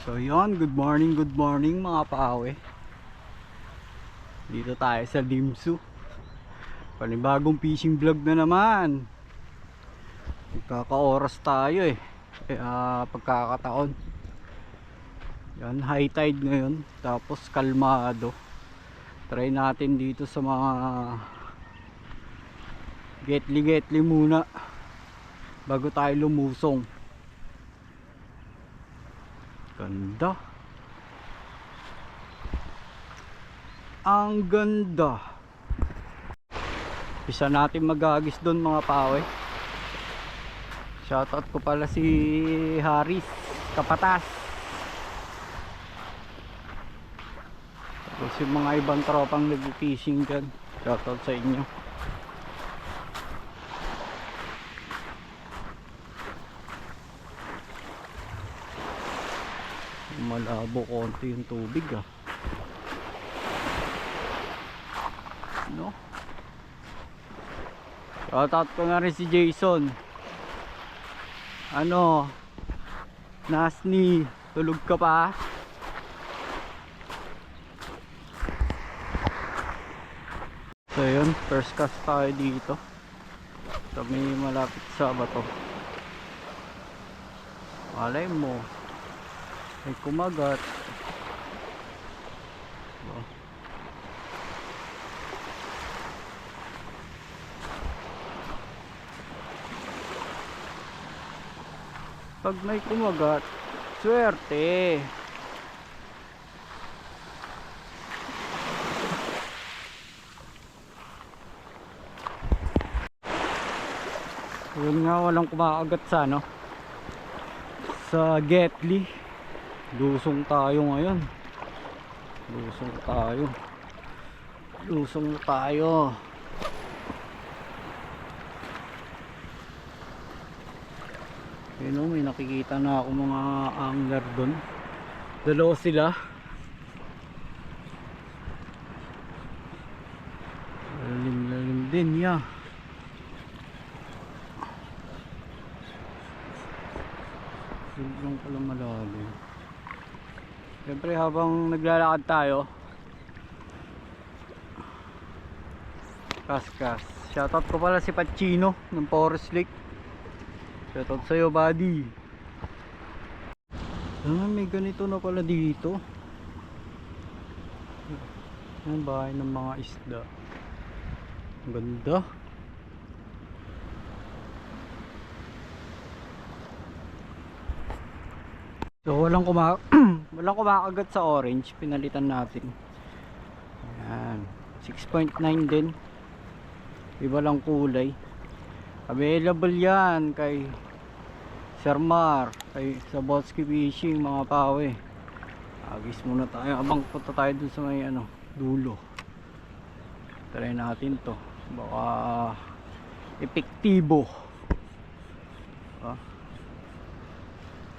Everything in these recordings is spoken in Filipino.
So yon, good morning mga paawe. Dito tayo sa Limsu. Panibagong fishing vlog na naman. Nagkaka-oras tayo eh. Kaya pagkakataon. Yan, high tide ngayon. Tapos kalmado. Try natin dito sa mga getli muna bago tayo lumusong. Ganda. Ang ganda. Isa natin magagis doon mga pawe. Shoutout ko pala si Haris Kapatas. Tapos yung mga ibang tropang nag-fishing dyan. Shoutout sa inyo. Malabo konti yung tubig no? Shoutout ko nga rin si Jason. Nasni, tulog ka pa? So yun, first cast tayo dito. So may malapit sa bato. Malay mo may kumagat. Pag may kumagat, swerte. Yun nga, walang kumakagat sa Getli. Lusong tayo ngayon. Lusong tayo. May nakikita na ako mga angler doon. Dalawa sila. Lalim din sobrang pala malalim. Siyempre habang naglalakad tayo, kas. Shoutout ko pala si Pacino ng Forest Lake. Shoutout sa'yo buddy. May ganito na pala dito. Ang bahay ng mga isda. Ang ganda. So walang kumakagat sa orange. Pinalitan natin. Ayan, 6.9 din. Iba lang kulay. Available yan kay Sir Mar, kay sa Bolski Fishing mga pawe. Agis muna tayo. Abang punta tayo dun sa may dulo. Try natin to. Baka epektibo.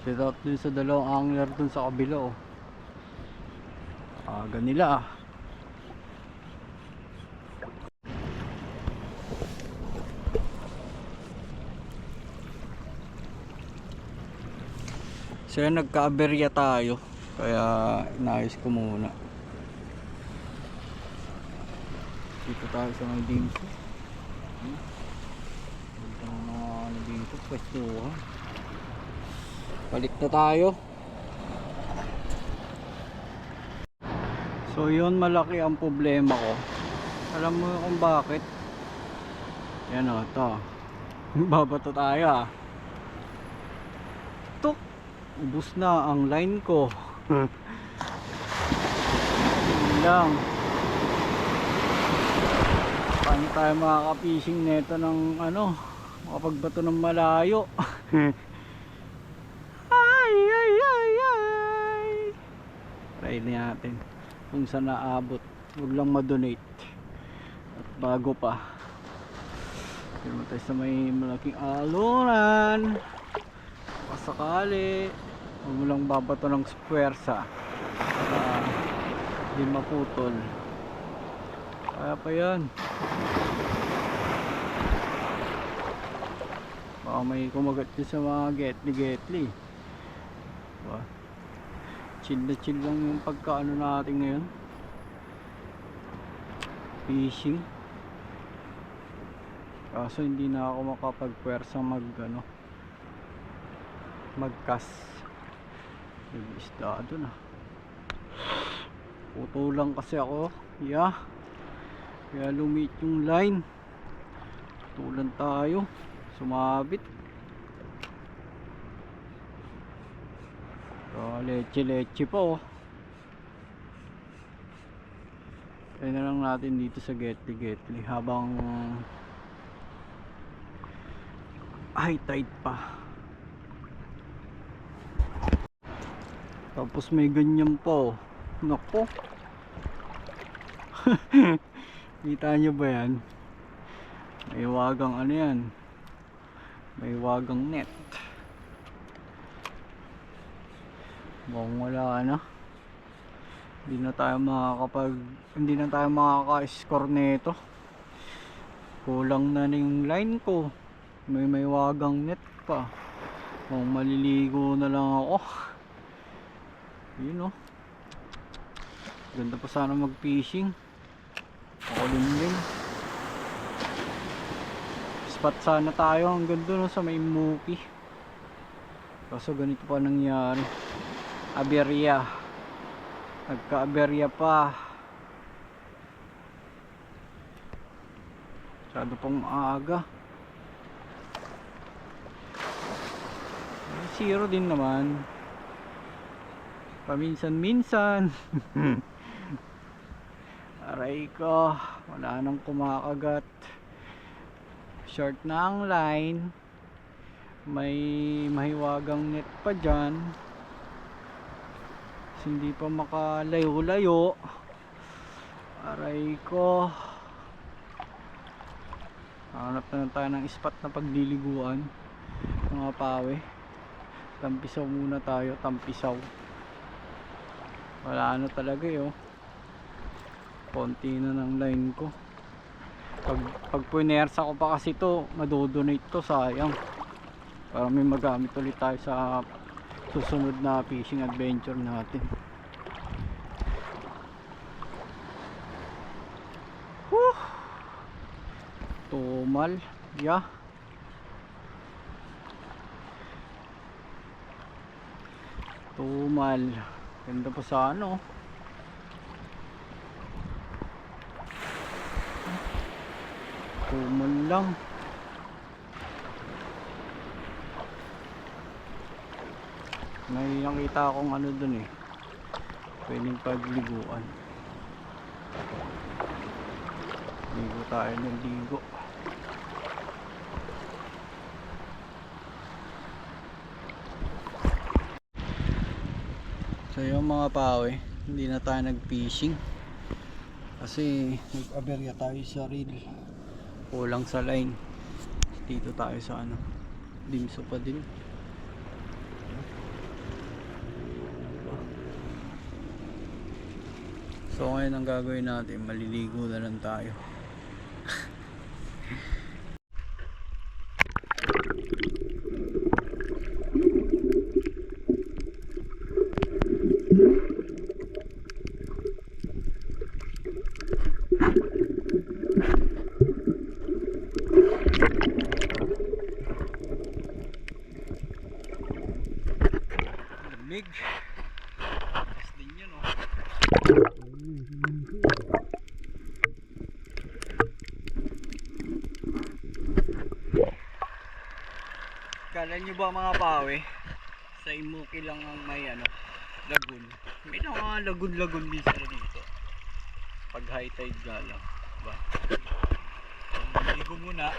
Shout out dun sa dalawang angler dun sa kabila aga nila So nagka-aberya tayo. Kaya inayos ko muna. Dito tayo sa mga dito. Dito pwestuhan. Balik na tayo. So yun, malaki ang problema ko. Alam mo kung bakit? Yan ito. Babato tayo Tuk! Ubus na ang line ko. Yun lang. Paano tayo makaka-fishing neto ng makapagbato ng malayo? Try natin kung saan naabot. Huwag lang ma-donate. At bago pa, hindi tayo sa may malaking alunan. Pasakali, huwag mo lang babato ng puwersa para hindi maputol. Kaya pa yan. Baka may kumagat din sa mga getli. Diba? chill na chill lang yung pagkaano natin ngayon, fishing. Kaso hindi na ako makapagpwersa mag-cast. May isda doon ah. Puto lang kasi ako. Yeah. Kaya lumit yung line. Tulan tayo. Sumabit. Leche pa oh. Kaya na lang natin dito sa Getly habang high tide pa. Tapos may ganyan pa oh. Nako. Kita nyo ba yan? May wagang ano yan, may wagang net. Mukhang wala na. Hindi na tayo makaka-score nito. Kulang na yung line ko. May wagang net pa. Mukhang maliligo na lang ako. Yun oh. Ganda pa sana mag-fishing. Makulimlim. Spot sana tayo hanggang doon sa may Muki. Kaso ganito pa nangyari. Aberya. Nagka-aberya pa. Masyado pang aga. Zero din naman. Paminsan-minsan. Aray ko. Wala nang kumakagat. Short na ang line. May mahiwagang net pa dyan. Hindi pa makalayo-layo. Aray ko. Hanap na tayo ng spot na pagliliguan, mga pawe. Tampisaw muna tayo. Tampisaw. Wala na talaga oh. Konti na ng line ko. Pag punersa ko pa kasi to, madodonate to, sayang. Para may magamit ulit tayo sa susunod na fishing adventure natin. Woo! Tumal, yeah. Tumal. Ganda pa sa ano. Tumal lang. May nakita akong ano dun eh, pwedeng pagliguan. Ligo tayo ng ligo. So yung mga pawe, hindi na tayo nag fishing kasi nag-aberya tayo sa reel. Kulang sa line. Dito tayo sa ano, dimso pa din. So ngayon ang gagawin natin, maliligo na lang tayo. Lamig. Tapos din yun oh. Kala nyo ba mga pawe, sa Imuki lang ang may ano, lagoon. May mga lagoon din sila dito pag high tide galang, diba? Ligo muna.